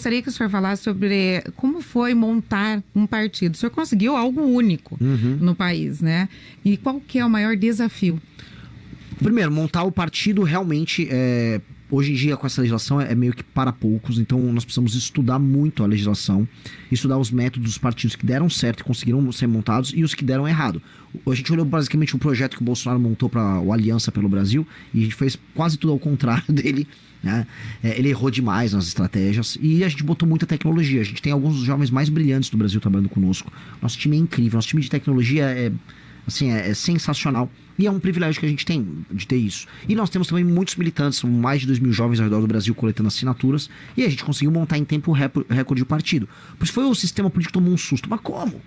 Gostaria que o senhor falasse sobre como foi montar um partido. O senhor conseguiu algo único no país, né? E qual que é o maior desafio? Primeiro, montar o partido realmente hoje em dia, com essa legislação, é meio que para poucos. Então, nós precisamos estudar muito a legislação, estudar os métodos dos partidos que deram certo e conseguiram ser montados e os que deram errado. A gente olhou basicamente um projeto que o Bolsonaro montou para o Aliança pelo Brasil e a gente fez quase tudo ao contrário dele. Né? Ele errou demais nas estratégias e a gente botou muita tecnologia. A gente tem alguns dos jovens mais brilhantes do Brasil trabalhando conosco. Nosso time é incrível, nosso time de tecnologia é sensacional. E é um privilégio que a gente tem de ter isso. E nós temos também muitos militantes, são mais de 2.000 jovens ao redor do Brasil coletando assinaturas. E a gente conseguiu montar em tempo recorde o partido. Por isso foi o sistema político que tomou um susto. Mas como?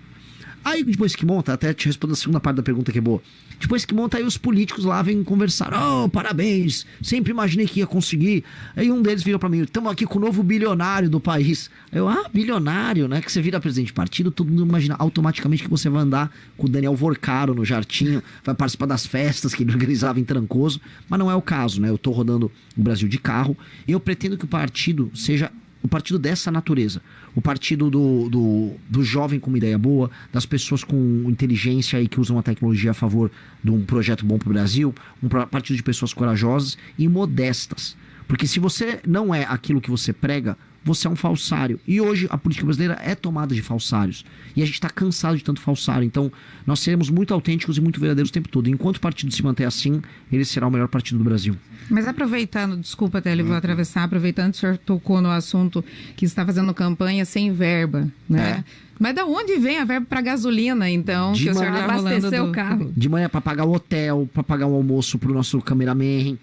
Aí depois que monta, até te respondo a segunda parte da pergunta que é boa. Depois que monta, aí os políticos lá vêm conversar. Oh, parabéns, sempre imaginei que ia conseguir. Aí um deles virou pra mim, estamos aqui com o novo bilionário do país. Eu, bilionário, né? Que você vira presidente de partido, todo mundo imagina automaticamente que você vai andar com o Daniel Vorcaro no Jartinho, vai participar das festas que ele organizava em Trancoso. Mas não é o caso, né? Eu tô rodando o Brasil de carro e eu pretendo que o partido seja o partido dessa natureza. O partido do jovem com uma ideia boa, das pessoas com inteligência e que usam a tecnologia a favor de um projeto bom para o Brasil, um partido de pessoas corajosas e modestas. Porque se você não é aquilo que você prega, você é um falsário. E hoje a política brasileira é tomada de falsários. E a gente está cansado de tanto falsário. Então nós seremos muito autênticos e muito verdadeiros o tempo todo. Enquanto o partido se manter assim, ele será o melhor partido do Brasil. Mas aproveitando, desculpa, Télé, vou atravessar, aproveitando que o senhor tocou no assunto que está fazendo campanha sem verba, né? Mas da onde vem a verba para gasolina, então? De que o senhor manhã, tá abastecer o carro. De manhã para pagar o hotel, para pagar um almoço para o nosso cameraman.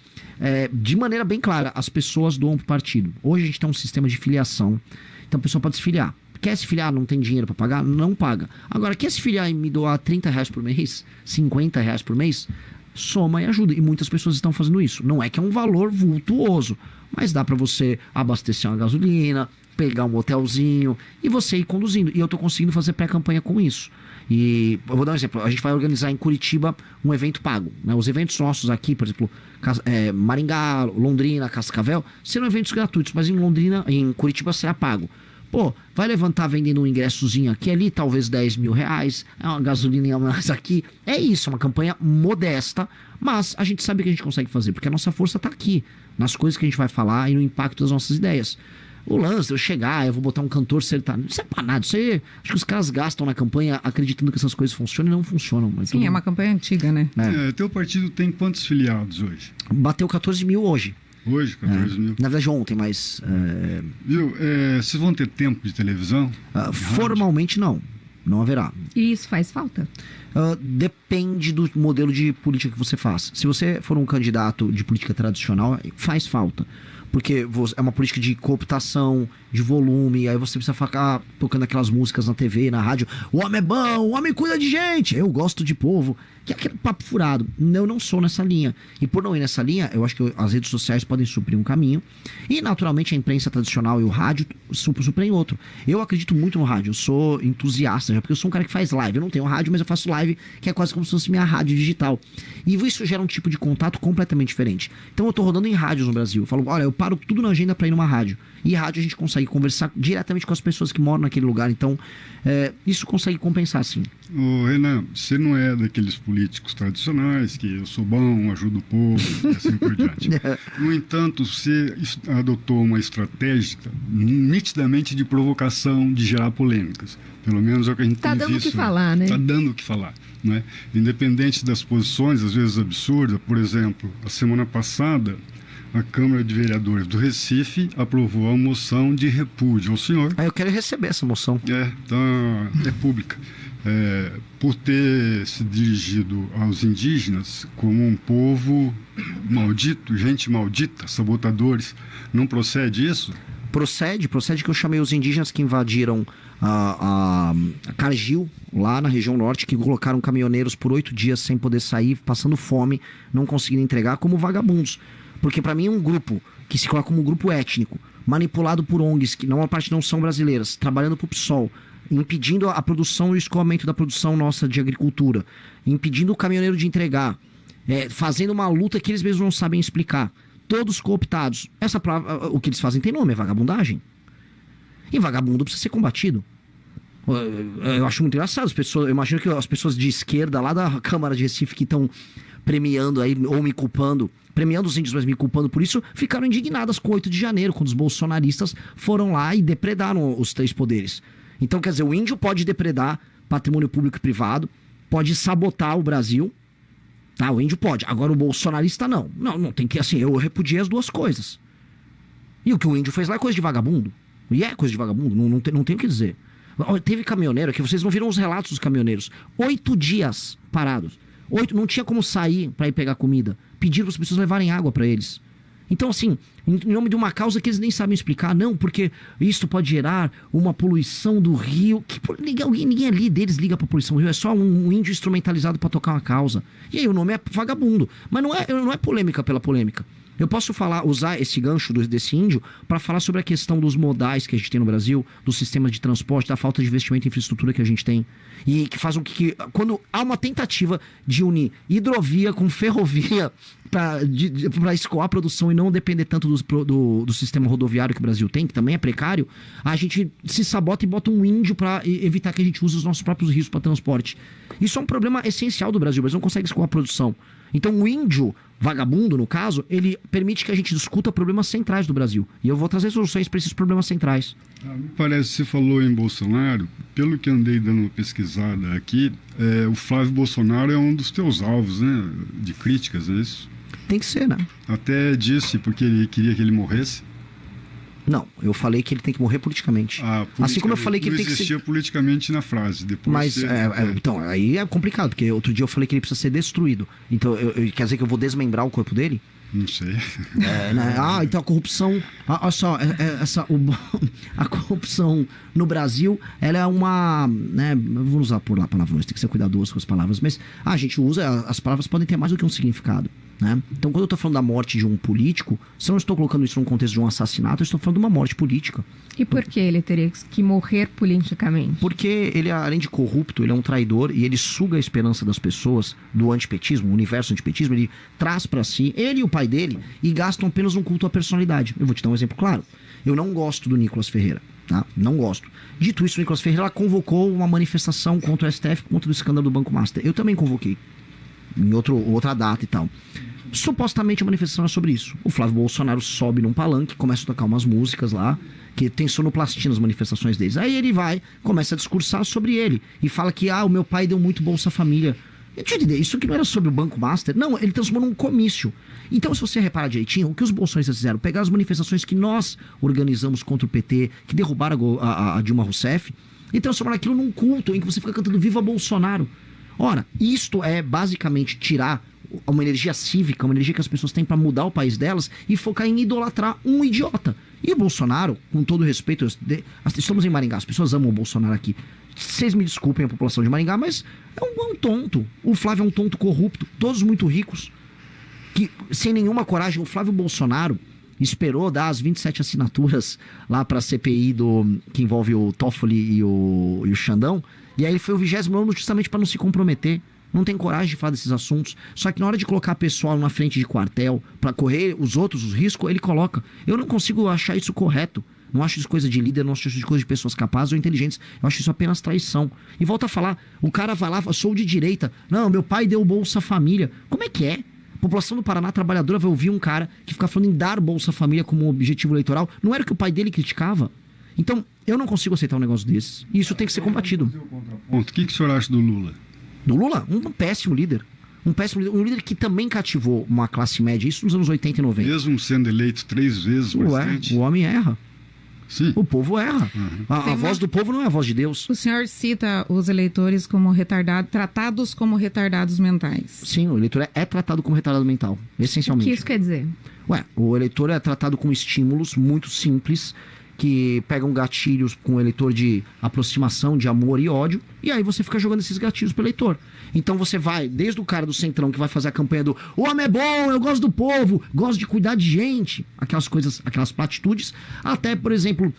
De maneira bem clara, as pessoas doam para o partido. Hoje a gente tem um sistema de filiação, então a pessoa pode se filiar. Quer se filiar, não tem dinheiro para pagar? Não paga. Agora, quer se filiar e me doar R$30 por mês, R$50 por mês? Soma e ajuda. E muitas pessoas estão fazendo isso. Não é que é um valor vultuoso, mas dá para você abastecer uma gasolina, pegar um hotelzinho e você ir conduzindo. E eu tô conseguindo fazer pré-campanha com isso. E eu vou dar um exemplo. A gente vai organizar em Curitiba um evento pago, né? Os eventos nossos aqui, por exemplo, Maringá, Londrina, Cascavel, serão eventos gratuitos, mas em Curitiba será pago. Pô, vai levantar vendendo um ingressozinho aqui ali, talvez R$10.000, uma gasolina a mais aqui. É isso, uma campanha modesta, mas a gente sabe que a gente consegue fazer, porque a nossa força tá aqui, nas coisas que a gente vai falar e no impacto das nossas ideias. O lance de eu chegar, eu vou botar um cantor sertanejo, isso é pra nada, isso aí, acho que os caras gastam na campanha acreditando que essas coisas funcionam e não funcionam. Mas sim, é uma campanha antiga, né? Teu partido tem quantos filiados hoje? Bateu 14 mil hoje. Hoje, 14 mil. Na verdade, ontem, mas... Viu? Vocês vão ter tempo de televisão? Formalmente, não. Não haverá. E isso faz falta? Depende do modelo de política que você faz. Se você for um candidato de política tradicional, faz falta. Porque é uma política de cooptação, de volume, aí você precisa ficar tocando aquelas músicas na TV, na rádio. O homem é bom, o homem cuida de gente, eu gosto de povo. Que é aquele papo furado. Eu não sou nessa linha. E por não ir nessa linha, eu acho que as redes sociais podem suprir um caminho. E naturalmente a imprensa tradicional e o rádio suprem outro. Eu acredito muito no rádio, eu sou entusiasta, já porque eu sou um cara que faz live. Eu não tenho rádio, mas eu faço live, que é quase como se fosse minha rádio digital. E isso gera um tipo de contato completamente diferente. Então eu tô rodando em rádios no Brasil. Eu falo, olha, eu paro tudo na agenda pra ir numa rádio. E rádio a gente consegue conversar diretamente com as pessoas que moram naquele lugar. Então, isso consegue compensar, sim. Ô, Renan, você não é daqueles políticos tradicionais que eu sou bom, ajudo o povo e assim por diante. No entanto, você adotou uma estratégia nitidamente de provocação, de gerar polêmicas. Pelo menos é o que a gente tem visto. Tá dando o que falar, né? Tá dando o que falar, né? Independente das posições, às vezes absurdas. Por exemplo, a semana passada, a Câmara de Vereadores do Recife aprovou a moção de repúdio ao senhor. Eu quero receber essa moção. Então, é pública. Por ter se dirigido aos indígenas como um povo maldito, gente maldita, sabotadores. Não procede isso? Procede que eu chamei os indígenas que invadiram a Cargill, lá na região norte, que colocaram caminhoneiros por 8 dias sem poder sair, passando fome, não conseguindo entregar, como vagabundos. Porque pra mim um grupo que se coloca como um grupo étnico, manipulado por ONGs, que uma parte não são brasileiras, trabalhando pro PSOL, impedindo a produção e o escoamento da produção nossa de agricultura, impedindo o caminhoneiro de entregar, fazendo uma luta que eles mesmos não sabem explicar. Todos cooptados. O que eles fazem tem nome, é vagabundagem. E vagabundo precisa ser combatido. Eu acho muito engraçado. Eu imagino que as pessoas de esquerda lá da Câmara de Recife que estão premiando aí, ou me culpando, premiando os índios, mas me culpando por isso, ficaram indignadas com o 8 de janeiro, quando os bolsonaristas foram lá e depredaram os 3 poderes. Então, quer dizer, o índio pode depredar patrimônio público e privado, pode sabotar o Brasil, tá? O índio pode. Agora o bolsonarista não. Não tem que, assim, eu repudiei as duas coisas. E o que o índio fez lá é coisa de vagabundo. E é coisa de vagabundo, não tem o que dizer. Teve caminhoneiro aqui, vocês não viram os relatos dos caminhoneiros. 8 dias parados. 8, não tinha como sair para ir pegar comida. Pediram para as pessoas levarem água para eles. Então, assim, em nome de uma causa que eles nem sabem explicar, não, porque isso pode gerar uma poluição do rio. Ninguém ali deles liga para poluição do rio, é só um índio instrumentalizado para tocar uma causa. E aí o nome é vagabundo. Mas não é polêmica pela polêmica. Eu posso usar esse gancho desse índio para falar sobre a questão dos modais que a gente tem no Brasil, do sistema de transporte, da falta de investimento em infraestrutura que a gente tem. E que faz com que quando há uma tentativa de unir hidrovia com ferrovia para escoar a produção e não depender tanto do sistema rodoviário que o Brasil tem, que também é precário, a gente se sabota e bota um índio para evitar que a gente use os nossos próprios rios para transporte. Isso é um problema essencial do Brasil. O Brasil não consegue escoar a produção. Então o índio vagabundo, no caso, ele permite que a gente discuta problemas centrais do Brasil. E eu vou trazer soluções para esses problemas centrais. Me parece que você falou em Bolsonaro. Pelo que andei dando uma pesquisada aqui, o Flávio Bolsonaro é um dos teus alvos, né, de críticas, é isso? Tem que ser, né? Até disse porque ele queria que ele morresse. Não, eu falei que ele tem que morrer politicamente. Assim como eu falei que ele tem que ser... Não existia politicamente na frase. Depois mas, então, aí é complicado, porque outro dia eu falei que ele precisa ser destruído. Então, quer dizer que eu vou desmembrar o corpo dele? Não sei. Né? Então a corrupção... Olha só, a corrupção no Brasil, ela é uma... Né, vamos usar por lá palavras, tem que ser cuidadoso com as palavras, mas a gente usa... As palavras podem ter mais do que um significado. Né? Então, quando eu estou falando da morte de um político, se eu não estou colocando isso num contexto de um assassinato, eu estou falando de uma morte política. E por que ele teria que morrer politicamente? Porque ele, além de corrupto, ele é um traidor e ele suga a esperança das pessoas do antipetismo, o universo antipetismo, ele traz para si, ele e o pai dele, e gastam apenas um culto à personalidade. Eu vou te dar um exemplo claro. Eu não gosto do Nicolas Ferreira, tá? Não gosto. Dito isso, o Nicolas Ferreira convocou uma manifestação contra o STF, contra o escândalo do Banco Master. Eu também convoquei, em outra data e tal. Supostamente a manifestação é sobre isso. O Flávio Bolsonaro sobe num palanque, começa a tocar umas músicas lá, que tem sonoplastia nas manifestações deles. Aí ele começa a discursar sobre ele. E fala que, o meu pai deu muito Bolsa Família. Deixa eu entender, isso aqui não era sobre o Banco Master? Não, ele transformou num comício. Então, se você reparar direitinho, o que os bolsonaristas fizeram? Pegaram as manifestações que nós organizamos contra o PT, que derrubaram a Dilma Rousseff, e transformaram aquilo num culto em que você fica cantando Viva Bolsonaro. Ora, isto é basicamente tirar uma energia cívica, uma energia que as pessoas têm para mudar o país delas e focar em idolatrar um idiota. E o Bolsonaro, com todo respeito, estamos em Maringá, as pessoas amam o Bolsonaro aqui. Vocês me desculpem a população de Maringá, mas é um tonto. O Flávio é um tonto corrupto, todos muito ricos, que sem nenhuma coragem. O Flávio Bolsonaro esperou dar as 27 assinaturas lá para a CPI que envolve o Toffoli e o Xandão, e aí ele foi o 29º justamente para não se comprometer. Não tem coragem de falar desses assuntos. Só que na hora de colocar pessoal na frente de quartel para correr os riscos, ele coloca. Eu não consigo achar isso correto. Não acho isso coisa de líder, não acho isso coisa de pessoas capazes ou inteligentes. Eu acho isso apenas traição. E volta a falar, o cara vai lá, sou de direita. Não, meu pai deu Bolsa Família. Como é que é? A população do Paraná trabalhadora vai ouvir um cara que fica falando em dar Bolsa Família como objetivo eleitoral. Não era o que o pai dele criticava? Então, eu não consigo aceitar um negócio desses. E isso tem que ser combatido. O que o senhor acha do Lula? Do Lula? Um péssimo líder. Um líder que também cativou uma classe média, isso nos anos 80 e 90. Mesmo sendo eleito 3 vezes bastante. O homem erra. Sim. O povo erra. Uhum. A voz do povo não é a voz de Deus. O senhor cita os eleitores como tratados como retardados mentais. Sim, o eleitor é tratado como retardado mental, essencialmente. O que isso quer dizer? O eleitor é tratado com estímulos muito simples, que pegam gatilhos com o eleitor de aproximação, de amor e ódio, e aí você fica jogando esses gatilhos pro eleitor. Então você vai, desde o cara do Centrão que vai fazer a campanha do o homem é bom, eu gosto do povo, gosto de cuidar de gente, aquelas coisas, aquelas platitudes, até, por exemplo,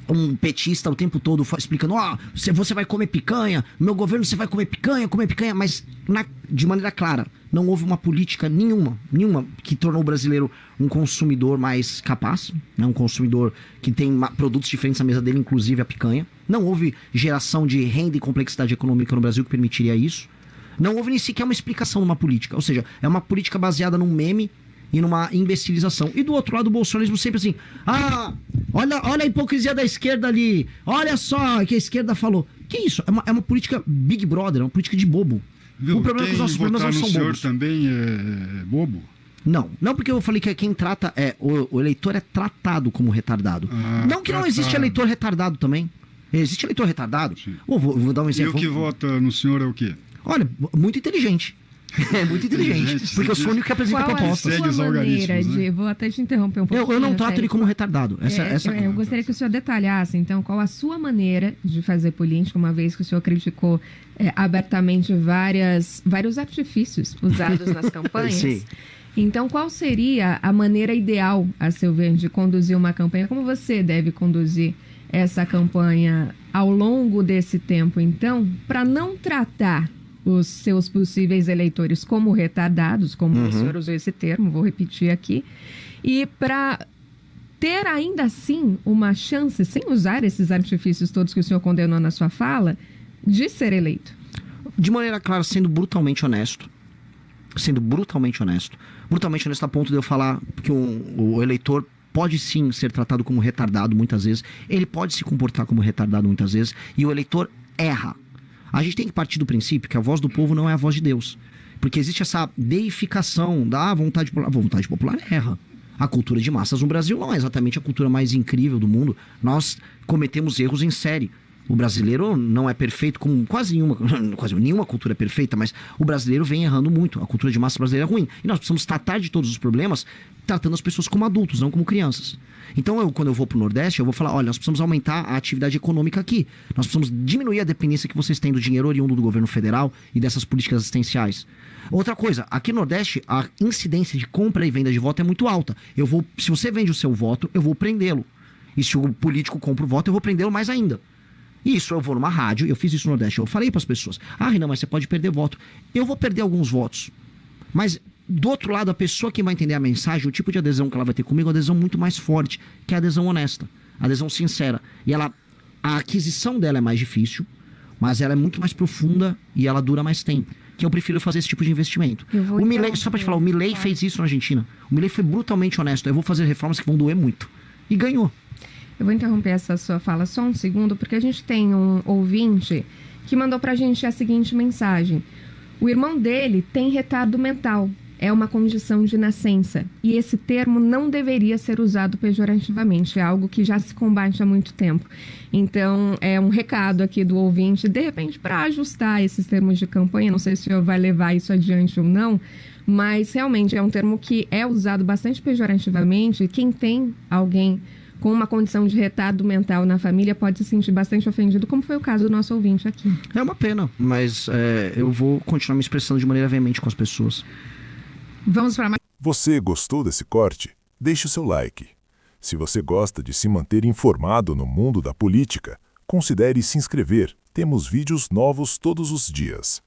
um petista o tempo todo explicando, você vai comer picanha, no meu governo você vai comer picanha, mas de maneira clara, não houve uma política nenhuma que tornou o brasileiro um consumidor mais capaz, né? Um consumidor que tem produtos diferentes na mesa dele, inclusive a picanha. Não houve geração de renda e complexidade econômica no Brasil que permitiria isso. Não houve nem sequer uma explicação numa política, ou seja, é uma política baseada num meme e numa imbecilização. E do outro lado, o bolsonarismo sempre assim, olha a hipocrisia da esquerda ali, olha só o que a esquerda falou. Que isso? É uma política Big Brother, é uma política de bobo. Viu? O problema é que os nossos problemas não são bobos. O senhor também é bobo? Não porque eu falei que quem trata, o eleitor é tratado como retardado. Não que não existe eleitor retardado também. Existe eleitor retardado. Vou dar um exemplo. E o que vota no senhor é o quê? Olha, muito inteligente. É muito inteligente. Porque eu sou o único que apresenta propostas. Segue os algoritmos, né? Vou até te interromper um pouco. Eu não trato ele como retardado. Eu gostaria que o senhor detalhasse, então, qual a sua maneira de fazer política, uma vez que o senhor criticou abertamente vários artifícios usados nas campanhas. Sim. Então, qual seria a maneira ideal, a seu ver, de conduzir uma campanha? Como você deve conduzir essa campanha ao longo desse tempo, então, para não tratar os seus possíveis eleitores como retardados, como o senhor usou esse termo, vou repetir aqui, e para ter ainda assim uma chance, sem usar esses artifícios todos que o senhor condenou na sua fala, de ser eleito? De maneira clara, sendo brutalmente honesto. Brutalmente honesto a ponto de eu falar que o eleitor pode sim ser tratado como retardado muitas vezes, ele pode se comportar como retardado muitas vezes, e o eleitor erra. A gente tem que partir do princípio que a voz do povo não é a voz de Deus. Porque existe essa deificação da vontade popular. A vontade popular erra. A cultura de massas no Brasil não é exatamente a cultura mais incrível do mundo. Nós cometemos erros em série. O brasileiro não é perfeito, como quase nenhuma cultura é perfeita, mas o brasileiro vem errando muito. A cultura de massa brasileira é ruim. E nós precisamos tratar de todos os problemas tratando as pessoas como adultos, não como crianças. Então, quando eu vou pro Nordeste, eu vou falar, olha, nós precisamos aumentar a atividade econômica aqui. Nós precisamos diminuir a dependência que vocês têm do dinheiro oriundo do governo federal e dessas políticas assistenciais. Outra coisa, aqui no Nordeste, a incidência de compra e venda de voto é muito alta. Se você vende o seu voto, eu vou prendê-lo. E se o político compra o voto, eu vou prendê-lo mais ainda. Isso, eu vou numa rádio, eu fiz isso no Nordeste, eu falei para as pessoas, Renan, mas você pode perder voto. Eu vou perder alguns votos, mas do outro lado, a pessoa que vai entender a mensagem, o tipo de adesão que ela vai ter comigo é uma adesão muito mais forte, que é a adesão honesta, a adesão sincera. E a aquisição dela é mais difícil, mas ela é muito mais profunda e ela dura mais tempo. Que eu prefiro fazer esse tipo de investimento. O Milei, só para te falar, o Milei fez isso na Argentina. O Milei foi brutalmente honesto. Eu vou fazer reformas que vão doer muito. E ganhou. Eu vou interromper essa sua fala só um segundo, porque a gente tem um ouvinte que mandou pra gente a seguinte mensagem. O irmão dele tem retardo mental. É uma condição de nascença. E esse termo não deveria ser usado pejorativamente. É algo que já se combate há muito tempo. Então, é um recado aqui do ouvinte, de repente, para ajustar esses termos de campanha. Não sei se o senhor vai levar isso adiante ou não, mas realmente é um termo que é usado bastante pejorativamente. E quem tem alguém com uma condição de retardo mental na família pode se sentir bastante ofendido, como foi o caso do nosso ouvinte aqui. É uma pena, mas eu vou continuar me expressando de maneira veemente com as pessoas. Vamos para mais. Você gostou desse corte? Deixe o seu like. Se você gosta de se manter informado no mundo da política, considere se inscrever. Temos vídeos novos todos os dias.